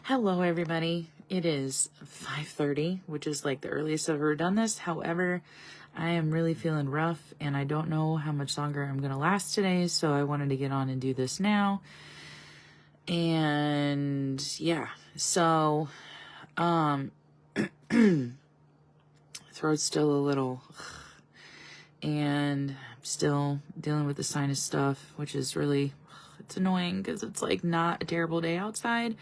Hello, everybody. It is 5:30, which is like the earliest I've ever done this. However, I am really feeling rough and I don't know how much longer I'm going to last today. So I wanted to get on and do this now. And yeah, so, throat's still a little, and I'm still dealing with the sinus stuff, which is really, it's annoying because it's like not a terrible day outside.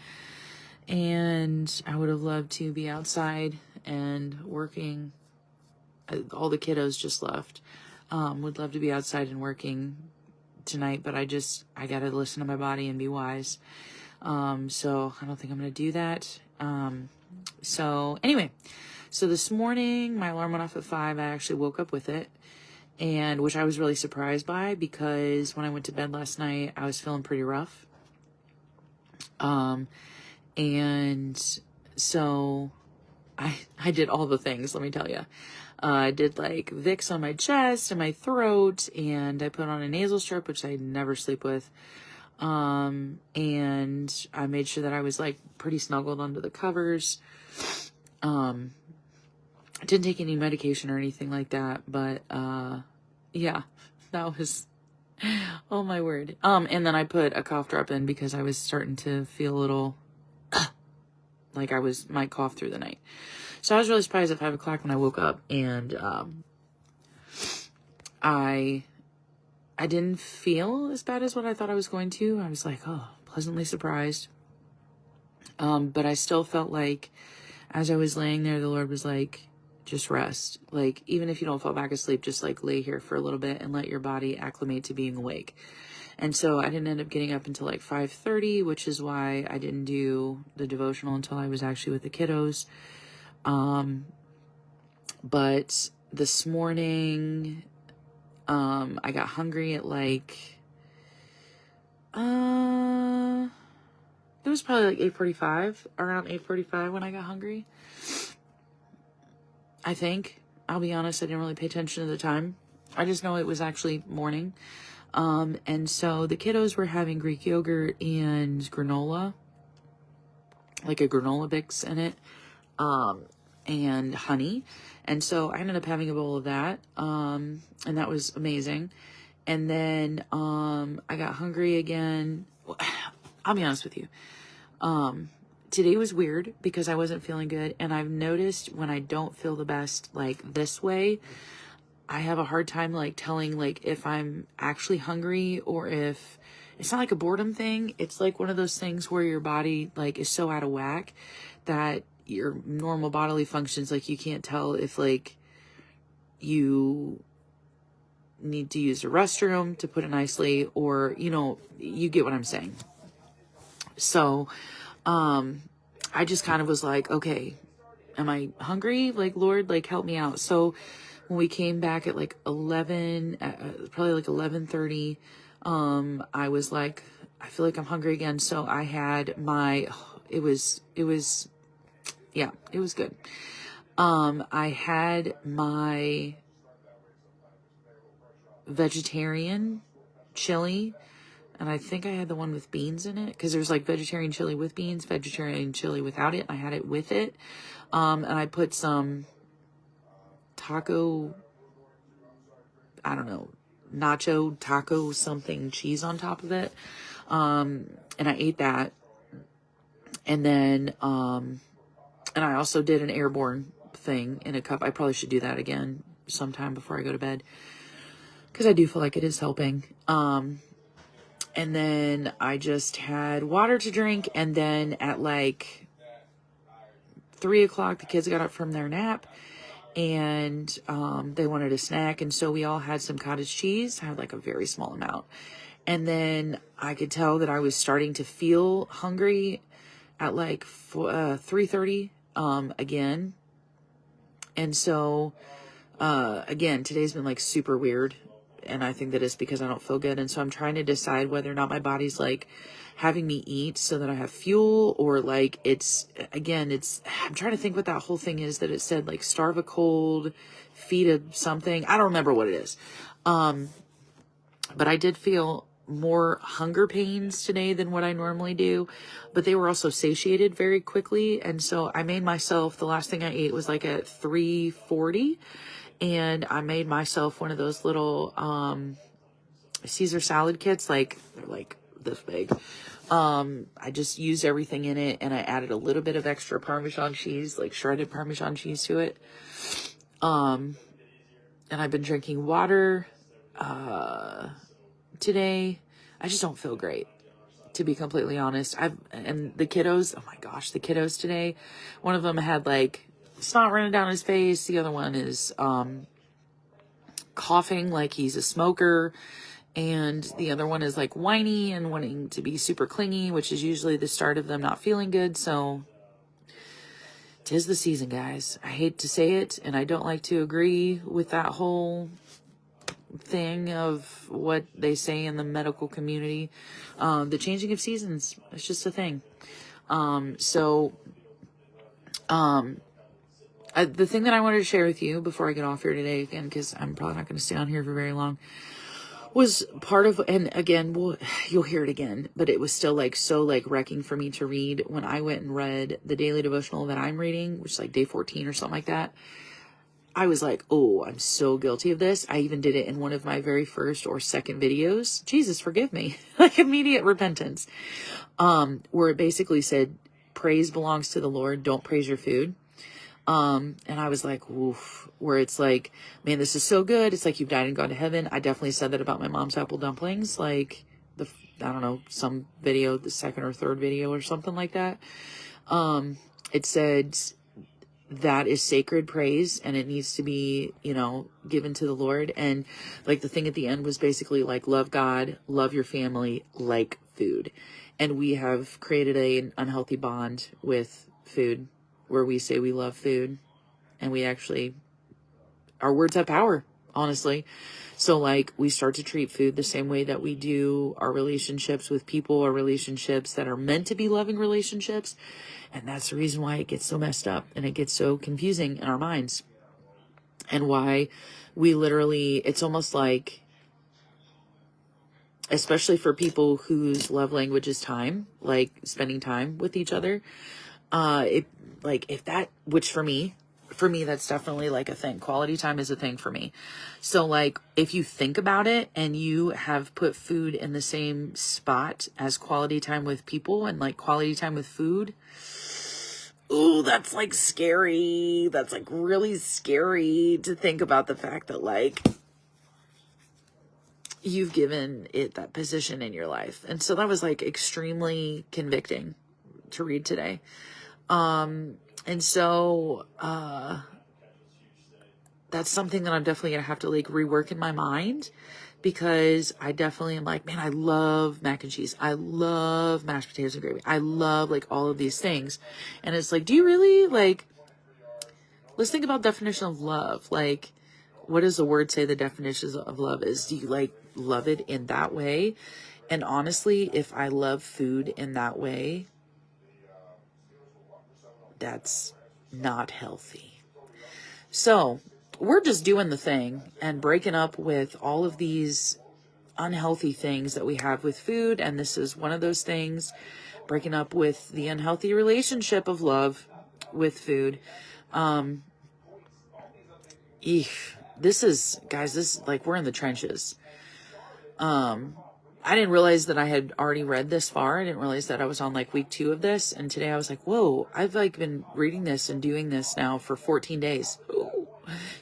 And I would have loved to be outside and working. All the kiddos just left. Would love to be outside and working tonight, but I got to listen to my body and be wise. So I don't think I'm going to do that. So anyway, so this morning my alarm went off at 5. I actually woke up with it, and which I was really surprised by because when I went to bed last night, I was feeling pretty rough. And so I did all the things, let me tell you. I did like Vicks on my chest and my throat, and I put on a nasal strip, which I never sleep with. And I made sure that I was like pretty snuggled under the covers. I didn't take any medication or anything like that, but, yeah, that was, oh my word. And then I put a cough drop in because I was starting to feel a little like might cough through the night. So I was really surprised at 5 o'clock when I woke up, and I didn't feel as bad as what I thought I was going to. I was like, oh, pleasantly surprised. But I still felt like as I was laying there, the Lord was like, just rest. Like, even if you don't fall back asleep, just like lay here for a little bit and let your body acclimate to being awake. And so I didn't end up getting up until like 5:30, which is why I didn't do the devotional until I was actually with the kiddos. But this morning, I got hungry at like, it was probably like 8:45, around 8:45 when I got hungry. I think, I'll be honest, I didn't really pay attention to the time. I just know it was actually morning. And so the kiddos were having Greek yogurt and granola, like a granola Bix in it, and honey. And so I ended up having a bowl of that. And that was amazing. And then, I got hungry again. I'll be honest with you. Today was weird because I wasn't feeling good. And I've noticed when I don't feel the best, like this way, I have a hard time like telling like if I'm actually hungry or if it's not like a boredom thing. It's like one of those things where your body like is so out of whack that your normal bodily functions, like you can't tell if like you need to use a restroom, to put it nicely, or, you know, you get what I'm saying. So, I just kind of was like, okay, am I hungry? Like, Lord, like help me out. So when we came back at like 11, probably like 11:30, I was like, I feel like I'm hungry again. So I had it was good. I had my vegetarian chili, and I think I had the one with beans in it, because there's like vegetarian chili with beans, vegetarian chili without it. I had it with it. And I put some taco, I don't know, nacho taco something cheese on top of it. And I ate that. And then, and I also did an airborne thing in a cup. I probably should do that again sometime before I go to bed, because I do feel like it is helping. And then I just had water to drink. And then at like 3 o'clock, the kids got up from their nap, and they wanted a snack. And so we all had some cottage cheese. I had like a very small amount. And then I could tell that I was starting to feel hungry at like 3:30 again. And so again, today's been like super weird. And I think that it's because I don't feel good. And so I'm trying to decide whether or not my body's like having me eat so that I have fuel, or like I'm trying to think what that whole thing is that it said, like starve a cold, feed a something. I don't remember what it is. But I did feel more hunger pains today than what I normally do, but they were also satiated very quickly. And so I made myself, the last thing I ate was like at 3:40, and I made myself one of those little Caesar salad kits, like they're like this big. I just used everything in it, and I added a little bit of extra Parmesan cheese, like shredded Parmesan cheese to it. And I've been drinking water today. I just don't feel great, to be completely honest. And the kiddos, oh my gosh, the kiddos today, one of them had like snot running down his face. The other one is coughing like he's a smoker. And the other one is like whiny and wanting to be super clingy, which is usually the start of them not feeling good. So 'tis the season, guys. I hate to say it, and I don't like to agree with that whole thing of what they say in the medical community. The changing of seasons, it's just a thing. The thing that I wanted to share with you before I get off here today, again, because I'm probably not going to stay on here for very long, was part of, and again, you'll hear it again, but it was still like so like wrecking for me to read when I went and read the daily devotional that I'm reading, which is like day 14 or something like that. I was like, oh, I'm so guilty of this. I even did it in one of my very first or second videos. Jesus, forgive me. Like immediate repentance. Where it basically said, praise belongs to the Lord. Don't praise your food. And I was like, oof, where it's like, man, this is so good. It's like you've died and gone to heaven. I definitely said that about my mom's apple dumplings. Like I don't know, some video, the second or third video or something like that. It said that is sacred praise and it needs to be, given to the Lord. And like the thing at the end was basically like, love God, love your family, like food. And we have created an unhealthy bond with food, where we say we love food, and we actually, our words have power, honestly. So like we start to treat food the same way that we do our relationships with people, or relationships that are meant to be loving relationships. And that's the reason why it gets so messed up and it gets so confusing in our minds, and why we literally, it's almost like, especially for people whose love language is time, like spending time with each other, which for me, that's definitely like a thing. Quality time is a thing for me. So like, if you think about it and you have put food in the same spot as quality time with people and like quality time with food, ooh, that's like scary. That's like really scary to think about the fact that like you've given it that position in your life. And so that was like extremely convicting to read today. And so, that's something that I'm definitely going to have to like rework in my mind, because I definitely am like, man, I love mac and cheese. I love mashed potatoes and gravy. I love like all of these things. And it's like, do you really like, let's think about definition of love. Like, what does the word say the definition of love is? Do you like love it in that way? And honestly, if I love food in that way, that's not healthy. So we're just doing the thing and breaking up with all of these unhealthy things that we have with food. And this is one of those things, breaking up with the unhealthy relationship of love with food. This is, guys, this like, we're in the trenches. I didn't realize that I had already read this far. I didn't realize that I was on like week 2 of this. And today I was like, whoa, I've like been reading this and doing this now for 14 days. Ooh.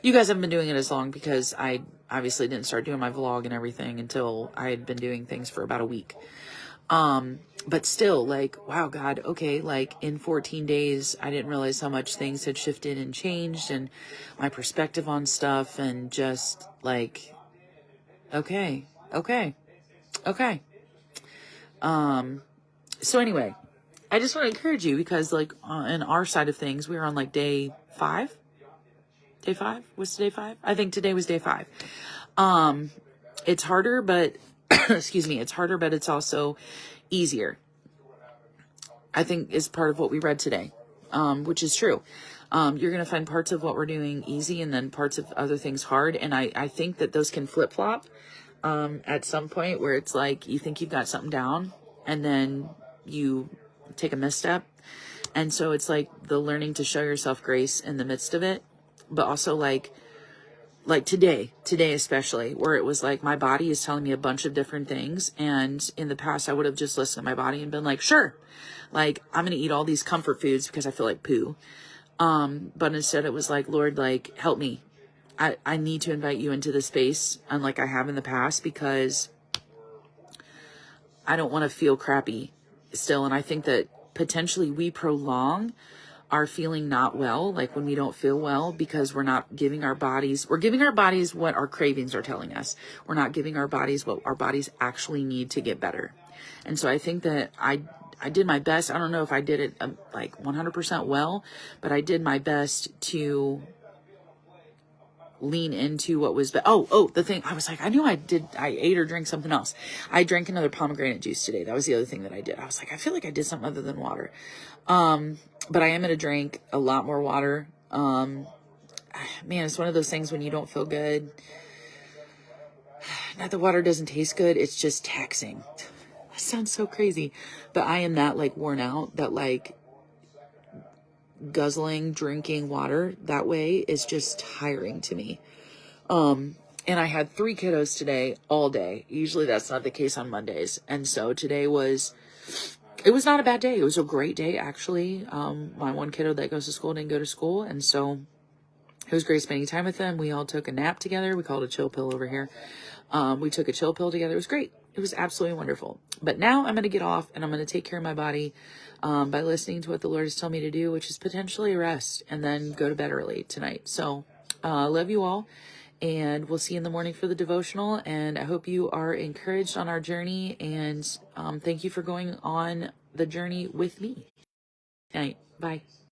You guys haven't been doing it as long, because I obviously didn't start doing my vlog and everything until I had been doing things for about a week. But still, like, wow, God, okay, like in 14 days, I didn't realize how much things had shifted and changed, and my perspective on stuff, and just like, okay. So anyway, I just want to encourage you, because like on our side of things, we were on like day 5. Day 5? Was today 5? I think today was day 5. It's harder, but excuse me, it's harder, but it's also easier, I think, is part of what we read today, which is true. You're going to find parts of what we're doing easy and then parts of other things hard. And I think that those can flip-flop. at some point where it's like you think you've got something down and then you take a misstep. And so it's like the learning to show yourself grace in the midst of it, but also like today especially, where it was like my body is telling me a bunch of different things. And in the past, I would have just listened to my body and been like, sure, like I'm going to eat all these comfort foods because I feel like poo. But instead it was like, Lord, like, help me. I need to invite you into the space, unlike I have in the past, because I don't want to feel crappy still. And I think that potentially we prolong our feeling not well, like when we don't feel well, because we're not giving our bodies, we're giving our bodies what our cravings are telling us. We're not giving our bodies what our bodies actually need to get better. And so I think that I did my best. I don't know if I did it like 100% well, but I did my best to lean into what was, the thing, I was like, I knew I ate or drank something else. I drank another pomegranate juice today. That was the other thing that I did. I was like, I feel like I did something other than water. But I am going to drink a lot more water. Man, it's one of those things when you don't feel good. Not that water doesn't taste good. It's just taxing. That sounds so crazy, but I am that like worn out that like drinking water that way is just tiring to me. And I had 3 kiddos today all day. Usually that's not the case on Mondays. And so today it was not a bad day. It was a great day, actually. My one kiddo that goes to school didn't go to school. And so it was great spending time with them. We all took a nap together. We called it a chill pill over here. We took a chill pill together. It was great. It was absolutely wonderful. But now I'm going to get off and I'm going to take care of my body by listening to what the Lord has told me to do, which is potentially rest and then go to bed early tonight. So love you all. And we'll see you in the morning for the devotional. And I hope you are encouraged on our journey. And thank you for going on the journey with me. Good night. Bye.